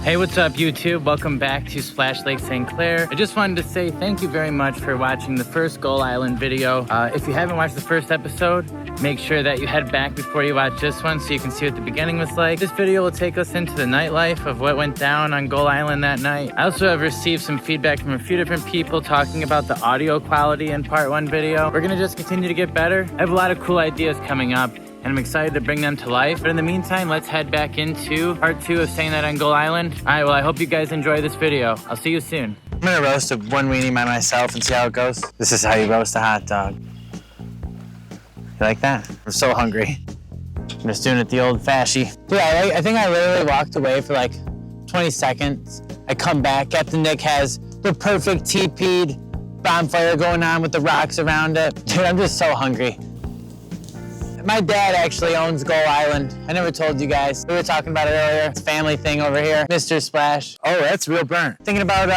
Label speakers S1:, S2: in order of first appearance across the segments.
S1: Hey, what's up YouTube? Welcome back to Splash Lake St. Clair. I just wanted to say thank you very much for watching the first Gull Island video. If you haven't watched the first episode, make sure that you head back before you watch this one so you can see what the beginning was like. This video will take us into the nightlife of what went down on Gull Island that night. I also have received some feedback from a few different people talking about the audio quality in part 1 video. We're gonna just continue to get better. I have a lot of cool ideas coming up, and I'm excited to bring them to life. But in the meantime, let's head back into part 2 of Saying That on Gull Island. All right, well, I hope you guys enjoy this video. I'll see you soon. I'm gonna roast one weenie by myself and see how it goes. This is how you roast a hot dog. You like that? I'm so hungry. I'm just doing it the old fashioned. Yeah, I think I literally walked away for like 20 seconds. I come back, Captain Nick has the perfect TP'd bonfire going on with the rocks around it. Dude, I'm just so hungry. My dad actually owns Gull Island. I never told you guys. We were talking about it earlier. It's a family thing over here. Mr. Splash. Oh, that's real burnt. Thinking about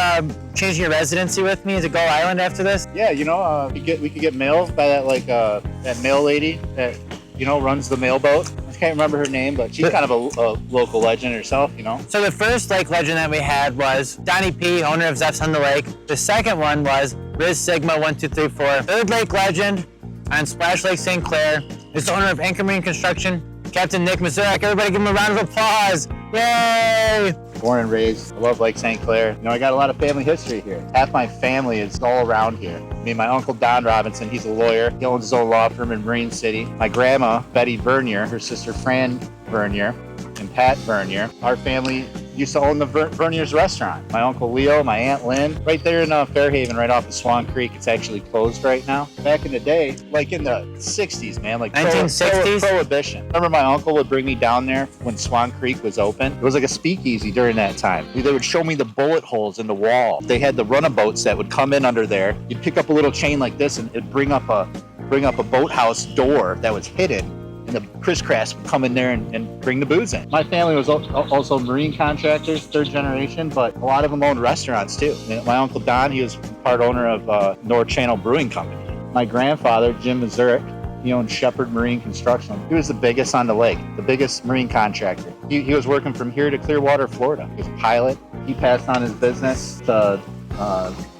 S1: changing your residency with me to Gull Island after this?
S2: Yeah, you know, we could get mail by that that mail lady that, you know, runs the mail boat. I can't remember her name, but she's kind of a local legend herself, you know.
S1: So the first lake legend that we had was Donnie P, owner of Zeph's on the Lake. The second one was Riz Sigma 1234. Third lake legend on Splash Lake St. Clair is the owner of Anchor Marine Construction, Captain Nick Mazurek. Everybody give him a round of applause. Yay!
S2: Born and raised, I love Lake St. Clair. You know, I got a lot of family history here. Half my family is all around here. I mean, my uncle Don Robinson, he's a lawyer. He owns his own law firm in Marine City. My grandma, Betty Vernier, her sister Fran Vernier, and Pat Vernier. Our family used to own the Vernier's restaurant. My uncle Leo, my aunt Lynn, right there in Fairhaven, right off of Swan Creek. It's actually closed right now. Back in the day, like in the 60s, man, like
S1: 1960s?
S2: Prohibition. Remember my uncle would bring me down there when Swan Creek was open? It was like a speakeasy during that time. They would show me the bullet holes in the wall. They had the runabouts that would come in under there. You'd pick up a little chain like this and it'd bring up a boathouse door that was hidden. And the crisscross would come in there and bring the booze in. My family was also marine contractors, 3rd generation, but a lot of them owned restaurants too. My uncle Don, he was part owner of North Channel Brewing Company. My grandfather, Jim Mazurek, he owned Shepherd Marine Construction. He was the biggest on the lake, the biggest marine contractor. He was working from here to Clearwater, Florida. He was a pilot. He passed on his business to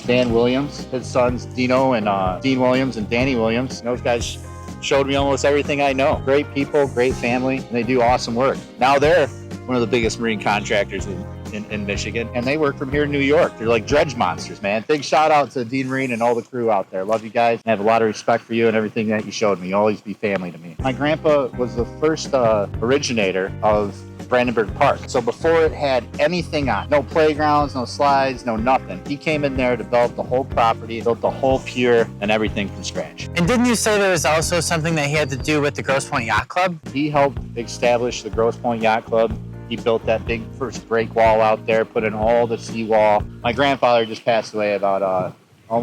S2: Dan Williams, his sons Dino and Dean Williams and Danny Williams. And those guys showed me almost everything I know. Great people, great family, and they do awesome work. Now they're one of the biggest marine contractors in Michigan, and they work from here in New York. They're like dredge monsters, man. Big shout out to Dean Marine and all the crew out there. Love you guys. I have a lot of respect for you and everything that you showed me. You'll always be family to me. My grandpa was the first originator of Brandenburg Park. So before it had anything on, no playgrounds, no slides, no nothing. He came in there, developed the whole property, built the whole pier and everything from scratch.
S1: And didn't you say there was also something that he had to do with the Grosse Pointe Yacht Club?
S2: He helped establish the Grosse Pointe Yacht Club. He built that big first break wall out there, put in all the seawall. My grandfather just passed away about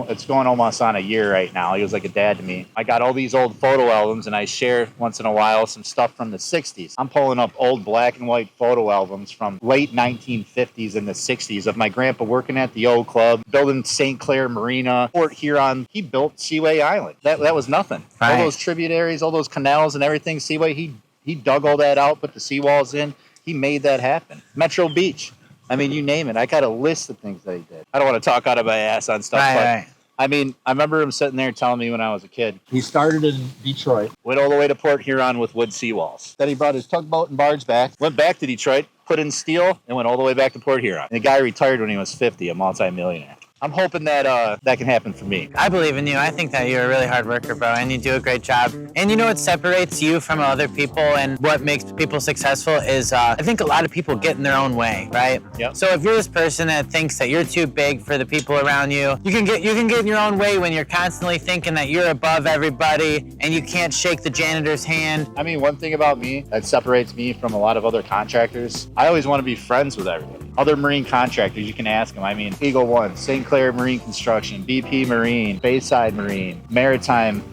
S2: it's going almost on a year right now. He was like a dad to me. I got all these old photo albums and I share once in a while some stuff from the 60s. I'm pulling up old black and white photo albums from late 1950s and the 60s of my grandpa working at the old club, building St. Clair Marina, Port Huron. He built Seaway Island. That was nothing. Right. All those tributaries, all those canals and everything, Seaway, he dug all that out, put the seawalls in. He made that happen. Metro Beach. I mean, you name it. I got a list of things that he did. I don't want to talk out of my ass on stuff, but I mean, I remember him sitting there telling me when I was a kid. He started in Detroit, went all the way to Port Huron with wood seawalls. Then he brought his tugboat and barge back, went back to Detroit, put in steel, and went all the way back to Port Huron. And the guy retired when he was 50, a multi-millionaire. I'm hoping that that can happen for me.
S1: I believe in you. I think that you're a really hard worker, bro, and you do a great job. And you know what separates you from other people and what makes people successful is I think a lot of people get in their own way, right?
S2: Yep.
S1: So if you're this person that thinks that you're too big for the people around you, you can get in your own way when you're constantly thinking that you're above everybody and you can't shake the janitor's hand.
S2: I mean, one thing about me that separates me from a lot of other contractors, I always want to be friends with everybody. Other marine contractors, you can ask them. I mean, Eagle One, St. Clair Marine Construction, BP Marine, Bayside Marine, Maritime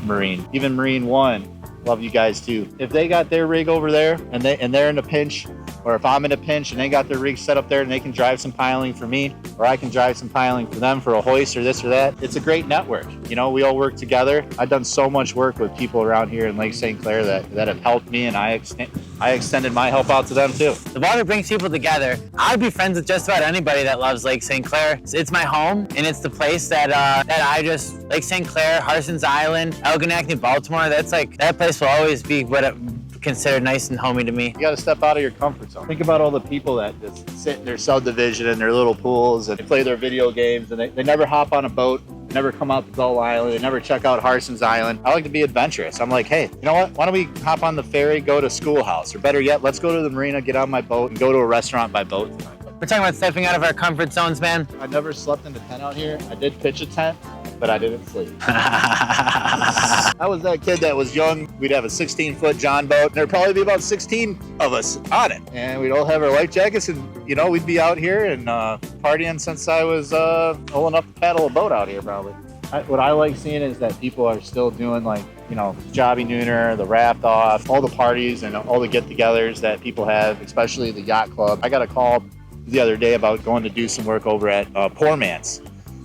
S2: Marine, even Marine One. Love you guys too. If they got their rig over there and they're in a pinch, or if I'm in a pinch and they got their rig set up there and they can drive some piling for me, or I can drive some piling for them for a hoist or this or that. It's a great network. You know, we all work together. I've done so much work with people around here in Lake St. Clair that have helped me, and I extended my help out to them too.
S1: The water brings people together. I'd be friends with just about anybody that loves Lake St. Clair. It's my home, and it's the place that I just, Lake St. Clair, Harson's Island, Algonac, New Baltimore, that's like, that place will always be what it considered nice and homey to me.
S2: You gotta step out of your comfort zone. Think about all the people that just sit in their subdivision in their little pools and they play their video games, and they never hop on a boat, never come out to Gull Island, they never check out Harson's Island. I like to be adventurous. I'm like, hey, you know what? Why don't we hop on the ferry, go to Schoolhouse, or better yet, let's go to the marina, get on my boat, and go to a restaurant by boat tonight.
S1: We're talking about stepping out of our comfort zones, man.
S2: I never slept in a tent out here. I did pitch a tent, but I didn't sleep. I was that kid that was young. We'd have a 16-foot John boat, and there'd probably be about 16 of us on it. And we'd all have our life jackets, and, you know, we'd be out here and partying since I was old enough to paddle a boat out here, probably. What I like seeing is that people are still doing, like, you know, Jobbie Nooner, the raft off, all the parties and all the get-togethers that people have, especially the yacht club. I got a call the other day about going to do some work over at Poor Man's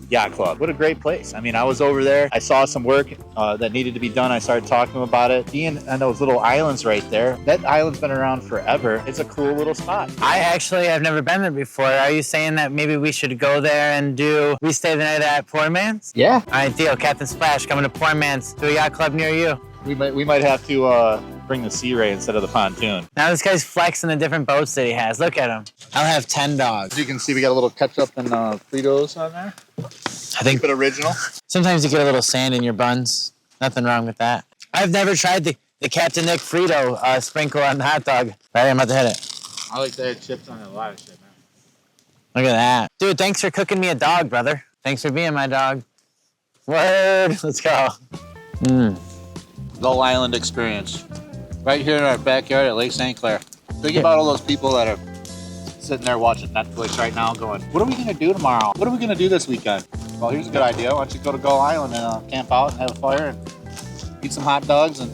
S2: Yacht Club. What a great place. I mean, I was over there. I saw some work that needed to be done. I started talking to them about it. Being on those little islands right there, that island's been around forever. It's a cool little spot.
S1: I actually have never been there before. Are you saying that maybe we should go there and we stay the night at Poor Man's?
S2: Yeah.
S1: All right, deal. Captain Splash coming to Poor Man's to a yacht club near you.
S2: We might have to bring the Sea Ray instead of the pontoon.
S1: Now this guy's flexing the different boats that he has. Look at him. I'll have 10 dogs.
S2: As you can see, we got a little ketchup and Fritos on there.
S1: I think
S2: Keep it original.
S1: sometimes you get a little sand in your buns. Nothing wrong with that. I've never tried the Captain Nick Frito sprinkle on the hot dog. All right, I'm about to hit it.
S2: I like to add chips on a lot of shit, man.
S1: Look at that. Dude, thanks for cooking me a dog, brother. Thanks for being my dog. Word. Let's go.
S2: Gull Island experience. Right here in our backyard at Lake St. Clair. Think about all those people that are sitting there watching Netflix right now going, what are we gonna do tomorrow? What are we gonna do this weekend? Well, here's a good idea. Why don't you go to Gull Island and camp out and have a fire and eat some hot dogs, and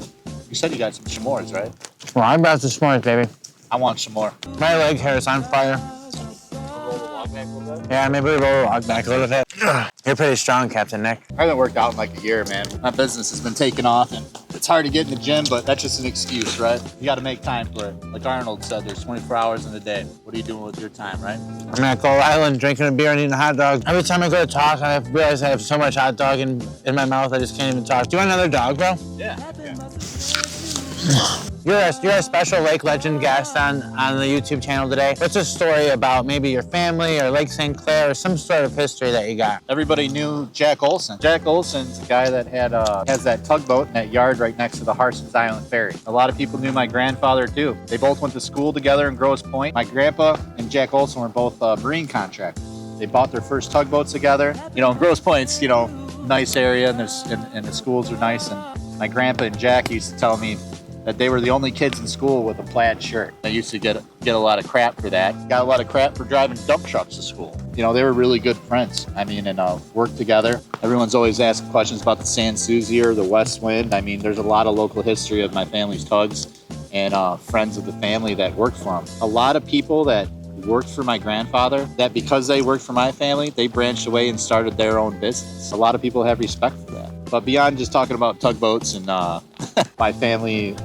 S2: you said you got some s'mores, right?
S1: Well, I'm about to s'mores, baby.
S2: I want some more.
S1: My leg hair is on fire.
S2: Roll the log back a little bit?
S1: Yeah, maybe we roll the log back a little bit. You're pretty strong, Captain Nick.
S2: I haven't worked out in like a year, man. My business has been taking off, and it's hard to get in the gym, but that's just an excuse, right? You got to make time for it. Like Arnold said, there's 24 hours in a day. What are you doing with your time, right?
S1: I'm at Gull Island drinking a beer and eating a hot dog. Every time I go to talk, I realize I have so much hot dog in my mouth, I just can't even talk. Do you want another dog, bro?
S2: Yeah.
S1: You're a special lake legend guest on the YouTube channel today. What's a story about maybe your family or Lake St. Clair or some sort of history that you got?
S2: Everybody knew Jack Olson. Jack Olson's the guy that has that tugboat in that yard right next to the Harson's Island ferry. A lot of people knew my grandfather too. They both went to school together in Grosse Pointe. My grandpa and Jack Olson were both marine contractors. They bought their first tugboats together. You know, Grosse Pointe's, you know, nice area, and the schools are nice. And my grandpa and Jack used to tell me that they were the only kids in school with a plaid shirt. They used to get a lot of crap for that. Got a lot of crap for driving dump trucks to school. You know, they were really good friends. I mean, and worked together. Everyone's always asking questions about the San Souci or the West Wind. I mean, there's a lot of local history of my family's tugs and friends of the family that worked for them. A lot of people that worked for my grandfather, that because they worked for my family, they branched away and started their own business. A lot of people have respect for that. But beyond just talking about tugboats and my family's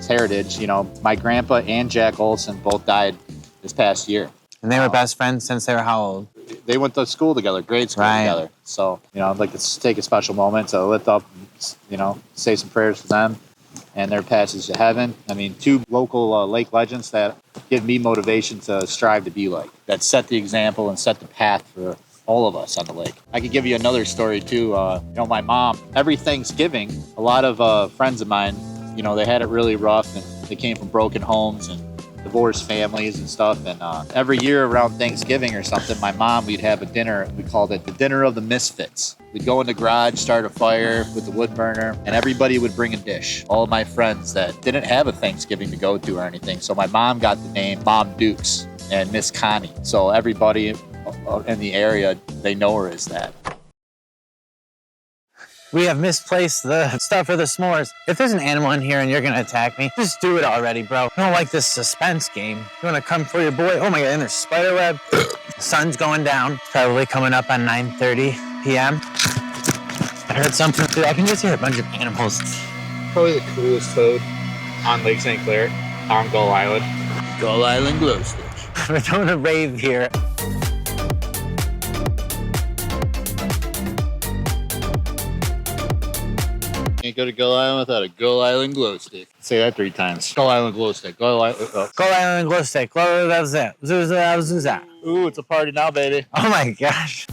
S2: heritage, you know, my grandpa and Jack Olson both died this past year.
S1: And they were best friends since they were how old?
S2: They went to school together, grade school together. So, you know, I'd like to take a special moment to lift up, you know, say some prayers for them and their passage to heaven. I mean, two local lake legends that give me motivation to strive to be like, that set the example and set the path for all of us on the lake. I could give you another story too. You know, my mom, every Thanksgiving, a lot of friends of mine, you know, they had it really rough and they came from broken homes and divorced families and stuff. And every year around Thanksgiving or something, my mom, we'd have a dinner. We called it the Dinner of the Misfits. We'd go in the garage, start a fire with the wood burner, and everybody would bring a dish. All of my friends that didn't have a Thanksgiving to go to or anything. So my mom got the name Mom Dukes and Miss Connie. So everybody in the area, they know her as that.
S1: We have misplaced the stuff for the s'mores. If there's an animal in here and you're gonna attack me, just do it already, bro. I don't like this suspense game. You wanna come for your boy? Oh my God, and there's spider web. The sun's going down. It's probably coming up on 9:30 p.m. I heard something. Dude, I can just hear a bunch of animals.
S2: Probably the coolest toad on Lake St. Clair, on Gull Island.
S1: Gull Island glow stick. We're doing a rave here.
S2: Can't go to Gull Island without a Gull Island glow stick. Say that 3 times. Gull Island glow stick. Gull Island.
S1: Gull Island glow stick. That was it. That.
S2: Ooh, it's a party now, baby.
S1: Oh my gosh.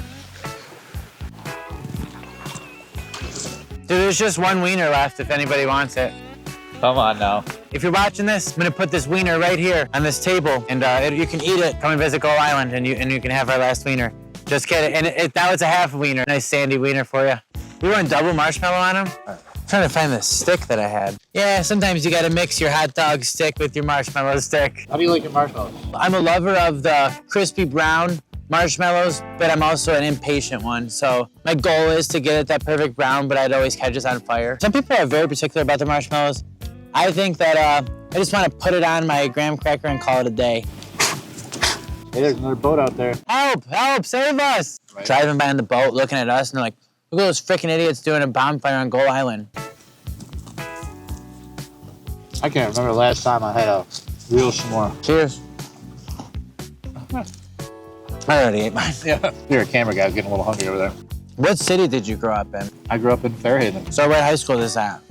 S1: Dude, there's just one wiener left if anybody wants it.
S2: Come on now.
S1: If you're watching this, I'm gonna put this wiener right here on this table, and you can eat it. Come and visit Gull Island, and you can have our last wiener. Just kidding. And now it's a half a wiener. Nice sandy wiener for you. We want double marshmallow on them. I'm trying to find the stick that I had. Yeah, sometimes you gotta mix your hot dog stick with your marshmallow stick.
S2: How do you like your marshmallows?
S1: I'm a lover of the crispy brown marshmallows, but I'm also an impatient one. So my goal is to get it that perfect brown, but I'd always catch us on fire. Some people are very particular about their marshmallows. I think that I just want to put it on my graham cracker and call it a day.
S2: Hey, there's another boat out there.
S1: Help, save us. Right. Driving by on the boat, looking at us, and they're like, look at those freaking idiots doing a bonfire on Gull Island.
S2: I can't remember the last time I had a real s'more.
S1: Cheers. I already ate mine.
S2: Yeah. You're a camera guy. I was getting a little hungry over there.
S1: What city did you grow up in?
S2: I grew up in Fairhaven.
S1: So what high school is that?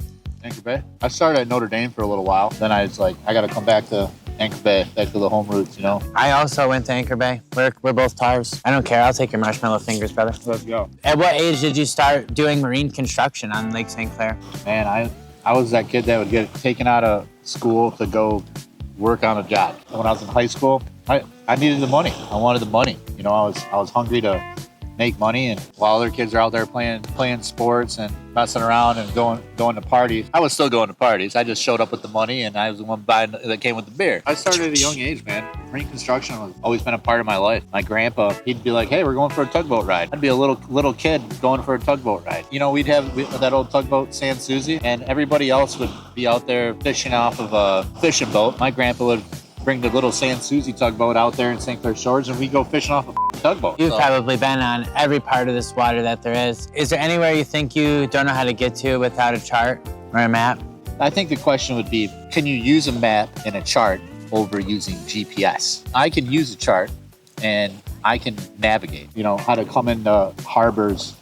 S2: Anchor Bay. I started at Notre Dame for a little while. Then I was like, I got to come back to Anchor Bay, back to the home roots, you know?
S1: I also went to Anchor Bay. We're both tars. I don't care. I'll take your marshmallow fingers, brother.
S2: Let's go.
S1: At what age did you start doing marine construction on Lake St. Clair?
S2: Man, I was that kid that would get taken out of school to go work on a job. When I was in high school, I needed the money. I wanted the money. You know, I was hungry to make money, and while other kids are out there playing sports and messing around and going to parties, I was still going to parties. I just showed up with the money, and I was the one buying that came with the beer. I started at a young age, man. Marine construction has always been a part of my life. My grandpa, he'd be like, "Hey, we're going for a tugboat ride." I'd be a little kid going for a tugboat ride. You know, we'd have that old tugboat, San Susie, and everybody else would be out there fishing off of a fishing boat. My grandpa would bring the little San Susie tugboat out there in St. Clair Shores, and we go fishing off a tugboat.
S1: You've probably been on every part of this water that there is. Is there anywhere you think you don't know how to get to without a chart or a map?
S2: I think the question would be, can you use a map and a chart over using GPS? I can use a chart and I can navigate, you know, how to come into harbors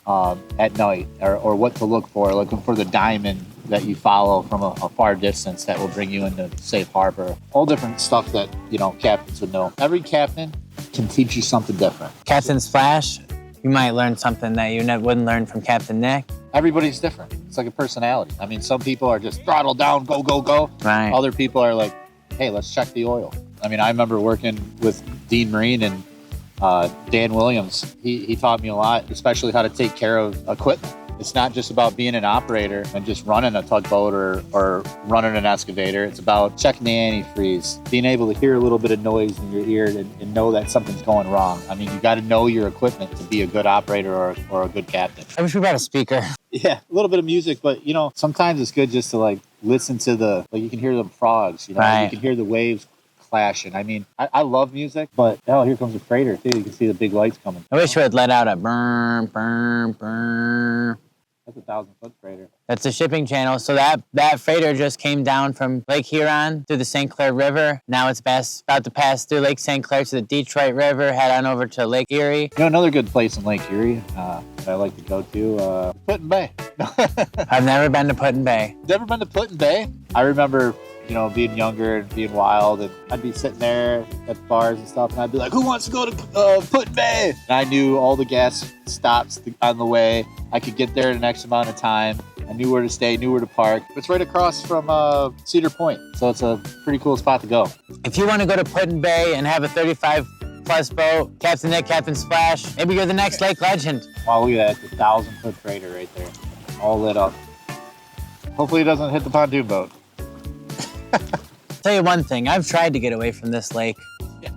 S2: at night, or what to look for, looking for the diamond that you follow from a far distance that will bring you into safe harbor. All different stuff that, you know, captains would know. Every captain can teach you something different.
S1: Captain Splash, you might learn something that you wouldn't learn from Captain Nick.
S2: Everybody's different. It's like a personality. I mean, some people are just throttle down, go, go, go.
S1: Right.
S2: Other people are like, hey, let's check the oil. I mean, I remember working with Dean Marine and Dan Williams. He taught me a lot, especially how to take care of equipment. It's not just about being an operator and just running a tugboat or running an excavator. It's about checking the antifreeze, being able to hear a little bit of noise in your ear and know that something's going wrong. I mean, you got to know your equipment to be a good operator or a good captain.
S1: I wish we had a speaker.
S2: Yeah, a little bit of music, but, you know, sometimes it's good just to, like, listen to you can hear the frogs, you know,
S1: right.
S2: You can hear the waves clashing. I mean, I love music, but, oh, here comes a freighter, too. You can see the big lights coming.
S1: I wish we had let out a burn, burn, burn.
S2: That's a 1,000-foot freighter. That's
S1: the shipping channel. So that freighter just came down from Lake Huron through the St. Clair River. Now it's about to pass through Lake St. Clair to the Detroit River, head on over to Lake Erie.
S2: You know, another good place in Lake Erie that I like to go to, Put-in Bay.
S1: I've never been to Put-in Bay.
S2: Never been to Put-in Bay? I remember, you know, being younger and being wild, and I'd be sitting there at bars and stuff, and I'd be like, who wants to go to Put-in Bay? And I knew all the gas stops on the way. I could get there in an X amount of time. I knew where to stay, knew where to park. It's right across from Cedar Point, so it's a pretty cool spot to go.
S1: If you want to go to Put-in Bay and have a 35-plus boat, Captain Nick, Captain Splash, maybe you're the next lake legend.
S2: Wow, look at that. It's a 1,000-foot freighter right there, all lit up. Hopefully it doesn't hit the pontoon boat.
S1: Tell you one thing, I've tried to get away from this lake.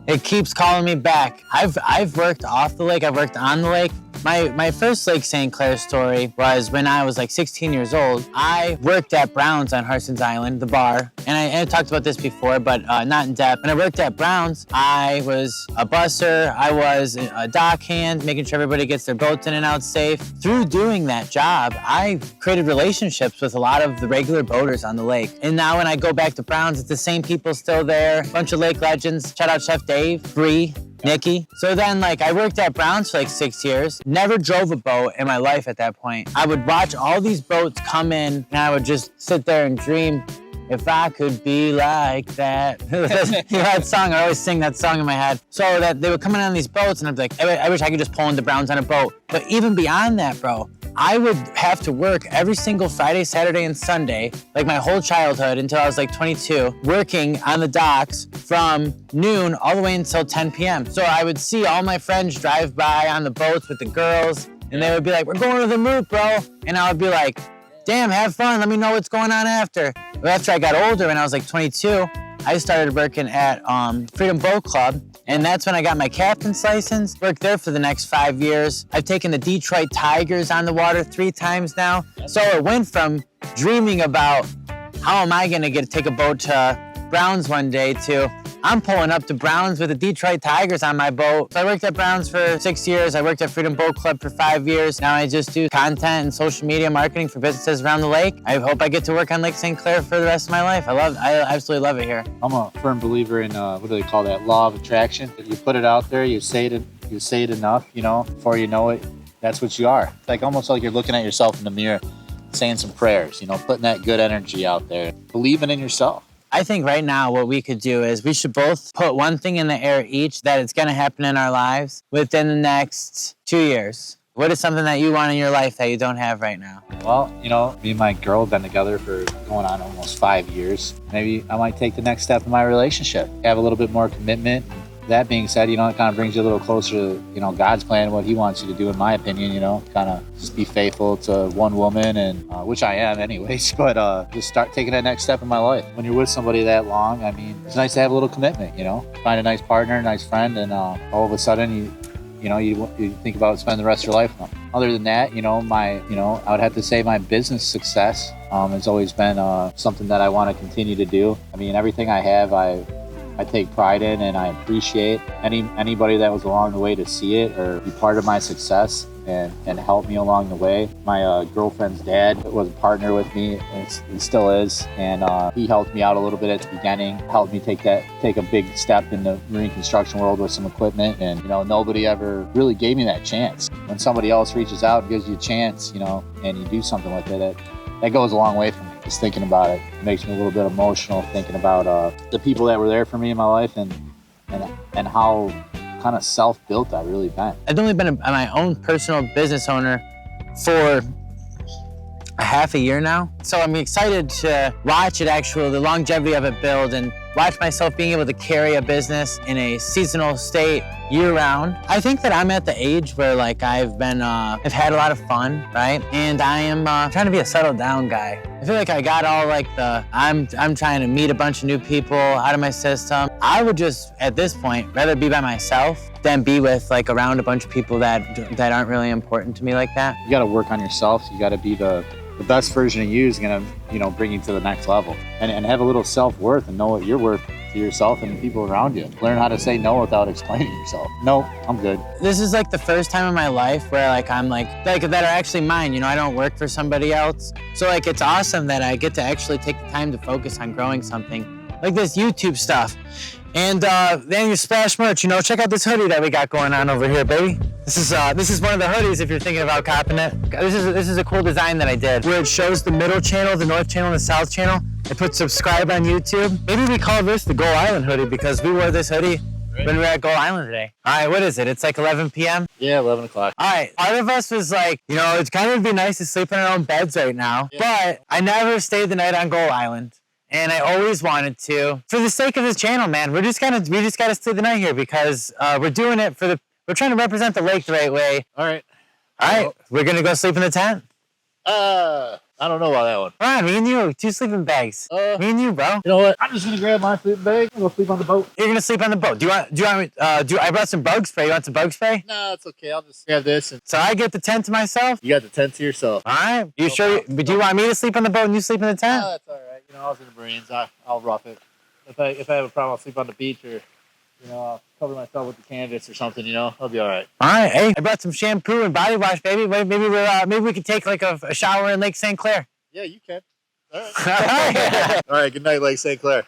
S1: It keeps calling me back. I've worked off the lake, I've worked on the lake, My first Lake St. Clair story was when I was like 16 years old. I worked at Brown's on Harson's Island, the bar. And I talked about this before, but not in depth. When I worked at Brown's, I was a busser. I was a dockhand, making sure everybody gets their boats in and out safe. Through doing that job, I created relationships with a lot of the regular boaters on the lake. And now when I go back to Brown's, it's the same people still there. Bunch of lake legends. Shout out Chef Dave, Bree, Nikki. So then like I worked at Brown's for like 6 years, never drove a boat in my life at that point. I would watch all these boats come in and I would just sit there and dream, if I could be like that. You know that song, I always sing that song in my head. So that they would come in on these boats and I'd be like, I wish I could just pull into Brown's on a boat. But even beyond that, bro, I would have to work every single Friday, Saturday, and Sunday, like my whole childhood until I was like 22, working on the docks from noon all the way until 10 p.m. So I would see all my friends drive by on the boats with the girls, and they would be like, we're going to the Moot, bro. And I would be like, damn, have fun. Let me know what's going on after. But after I got older, when I was like 22, I started working at Freedom Boat Club. And that's when I got my captain's license. Worked there for the next 5 years. I've taken the Detroit Tigers on the water 3 times now. So it went from dreaming about how am I gonna take a boat to Brown's one day to I'm pulling up to Brown's with the Detroit Tigers on my boat. So I worked at Brown's for 6 years. I worked at Freedom Boat Club for 5 years. Now I just do content and social media marketing for businesses around the lake. I hope I get to work on Lake St. Clair for the rest of my life. I absolutely love it here.
S2: I'm a firm believer in, what do they call that, law of attraction. If you put it out there, you say it enough, you know, before you know it, that's what you are. It's like almost like you're looking at yourself in the mirror, saying some prayers, you know, putting that good energy out there, believing in yourself.
S1: I think right now what we could do is we should both put one thing in the air each that it's going to happen in our lives within the next 2 years. What is something that you want in your life that you don't have right now?
S2: Well, you know, me and my girl have been together for going on almost 5 years. Maybe I might take the next step in my relationship, have a little bit more commitment. That being said, you know, it kind of brings you a little closer to, you know, God's plan, what he wants you to do, in my opinion, you know, kind of just be faithful to one woman, and which I am anyways, but just start taking that next step in my life. When you're with somebody that long, I mean, it's nice to have a little commitment, you know, find a nice partner, a nice friend, and all of a sudden you think about spending the rest of your life with them. Other than that, I would have to say my business success has always been something that I want to continue to do. I mean, everything I have, I take pride in, and I appreciate anybody that was along the way to see it or be part of my success and help me along the way. My girlfriend's dad was a partner with me, and still is, and he helped me out a little bit at the beginning, helped me take a big step in the marine construction world with some equipment, and you know, nobody ever really gave me that chance. When somebody else reaches out and gives you a chance, you know, and you do something with it, that goes a long way for me. Just thinking about it makes me a little bit emotional, thinking about the people that were there for me in my life, and how kind of self-built I've really been.
S1: I've only been my own personal business owner for a half a year now. So I'm excited to watch it the longevity of it build, and watch myself being able to carry a business in a seasonal state year round. I think that I'm at the age where like I've had a lot of fun, right? And I am trying to be a settled down guy. I feel like I got all like I'm trying to meet a bunch of new people out of my system. I would just, at this point, rather be by myself than be with like around a bunch of people that aren't really important to me like that.
S2: You got to work on yourself. You got to be the best version of you is going to, you know, bring you to the next level, and have a little self-worth and know what you're worth to yourself and the people around you. Learn how to say no without explaining yourself. No, I'm good.
S1: This is like the first time in my life where like I'm like that are actually mine. You know, I don't work for somebody else. So like it's awesome that I get to actually take the time to focus on growing something like this YouTube stuff. And then your Splash merch, you know, check out this hoodie that we got going on over here, baby. This is one of the hoodies if you're thinking about copping it. This is a cool design that I did where it shows the middle channel, the north channel, and the south channel. I put subscribe on YouTube. Maybe we call this the Gull Island hoodie because we wore this hoodie when we were at Gull Island today. All right, what is it? It's like 11 p.m.?
S2: Yeah, 11 o'clock.
S1: All right, part of us was like, you know, it's kind of be nice to sleep in our own beds right now, but I never stayed the night on Gull Island. And I always wanted to, for the sake of this channel, man. We just gotta stay the night here because we're doing it we're trying to represent the lake the right way.
S2: All right.
S1: All right, we're gonna go sleep in the tent.
S2: All I don't know about that one.
S1: Come on, me and you, 2 sleeping bags. Me and you, bro.
S2: You know what? I'm just gonna grab my sleeping bag and go sleep on the boat.
S1: You're gonna sleep on the boat. I brought some bug spray. You want some bug spray?
S2: No, it's okay. I'll just grab this. And
S1: So I get the tent to myself?
S2: you got the tent to yourself.
S1: All right. You sure? But do you want me to sleep on the boat and you sleep in the tent?
S2: No, that's all right. You know, I was in the Marines. I'll rough it. If I have a problem, I'll sleep on the beach, or I'll cover myself with the canvas or something. I'll be all right.
S1: All right. Hey, I brought some shampoo and body wash, baby. Maybe we could take like a shower in Lake St. Clair.
S2: Yeah, you can. All right. All right. Good night, Lake St. Clair.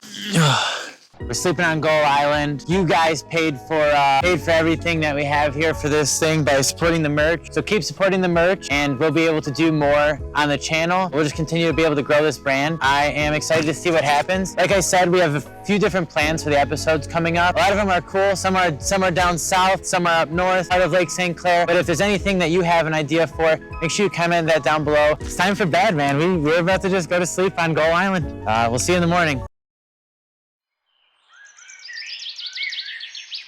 S1: We're sleeping on Gull Island. You guys paid for everything that we have here for this thing by supporting the merch. So keep supporting the merch and we'll be able to do more on the channel. We'll just continue to be able to grow this brand. I am excited to see what happens. Like I said, we have a few different plans for the episodes coming up. A lot of them are cool. Some are down south, some are up north, out of Lake St. Clair. But if there's anything that you have an idea for, make sure you comment that down below. It's time for bed, man. We're about to just go to sleep on Gull Island. We'll see you in the morning.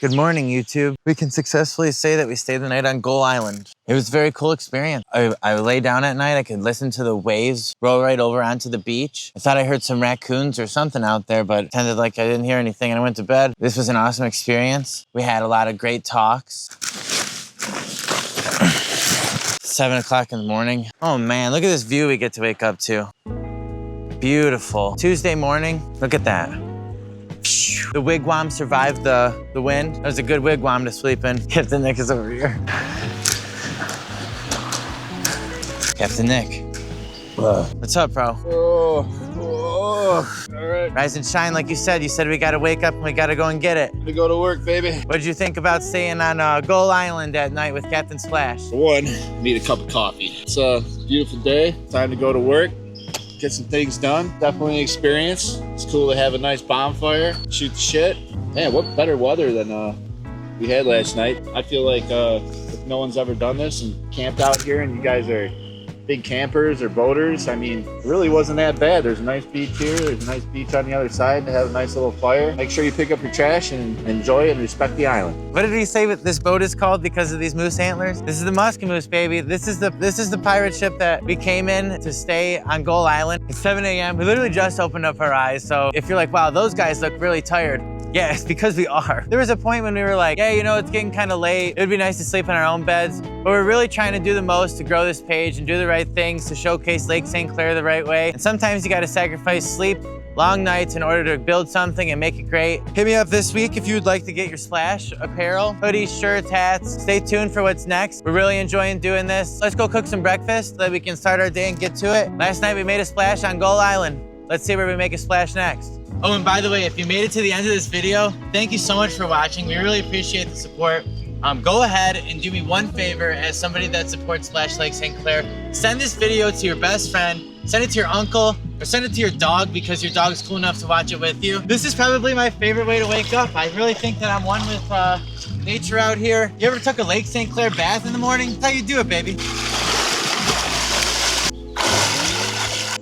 S1: Good morning, YouTube. We can successfully say that we stayed the night on Gull Island. It was a very cool experience. I lay down at night, I could listen to the waves roll right over onto the beach. I thought I heard some raccoons or something out there, but it pretended like I didn't hear anything and I went to bed. This was an awesome experience. We had a lot of great talks. 7 o'clock in the morning. Oh man, look at this view we get to wake up to. Beautiful. Tuesday morning, look at that. The wigwam survived the wind. That was a good wigwam to sleep in. Captain Nick is over here. Captain Nick. What's up, bro?
S2: All right.
S1: Rise and shine, like you said. You said we gotta wake up and we gotta go and get it.
S2: To go to work, baby.
S1: What did you think about staying on Gull Island at night with Captain Splash?
S2: For one, need a cup of coffee. It's a beautiful day. Time to go to work. Get some things done. Definitely an experience. It's cool to have a nice bonfire, shoot the shit. Man, what better weather than we had last night. I feel like if no one's ever done this and camped out here and you guys are big campers or boaters, I mean, it really wasn't that bad. There's a nice beach here. There's a nice beach on the other side to have a nice little fire. Make sure you pick up your trash and enjoy it and respect the island.
S1: What did he say what this boat is called because of these moose antlers? This is the Muskie Moose, baby. This is the pirate ship that we came in to stay on Gull Island. It's 7 a.m. We literally just opened up our eyes. So if you're like, wow, those guys look really tired. Yeah, it's because we are. There was a point when we were like, yeah, it's getting kind of late. It would be nice to sleep in our own beds. But we're really trying to do the most to grow this page and do the right things to showcase Lake St. Clair the right way. And sometimes you gotta sacrifice sleep, long nights in order to build something and make it great. Hit me up this week if you would like to get your Splash apparel, hoodies, shirts, hats. Stay tuned for what's next. We're really enjoying doing this. Let's go cook some breakfast so that we can start our day and get to it. Last night we made a splash on Gull Island. Let's see where we make a splash next. Oh, and by the way, if you made it to the end of this video, thank you so much for watching. We really appreciate the support. Go ahead and do me one favor as somebody that supports Splash Lake St. Clair. Send this video to your best friend, send it to your uncle, or send it to your dog because your dog's cool enough to watch it with you. This is probably my favorite way to wake up. I really think that I'm one with nature out here. You ever took a Lake St. Clair bath in the morning? That's how you do it, baby.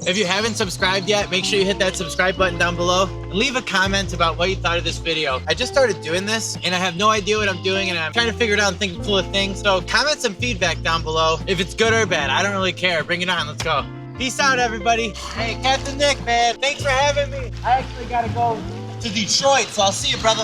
S1: If you haven't subscribed yet, make sure you hit that subscribe button down below and leave a comment about what you thought of this video. I just started doing this and I have no idea what I'm doing and I'm trying to figure it out and think full of things. So comment some feedback down below. If it's good or bad, I don't really care. Bring it on, let's go. Peace out, everybody. Hey, Captain Nick, man, thanks for having me. I actually gotta go to Detroit, so I'll see you, brother.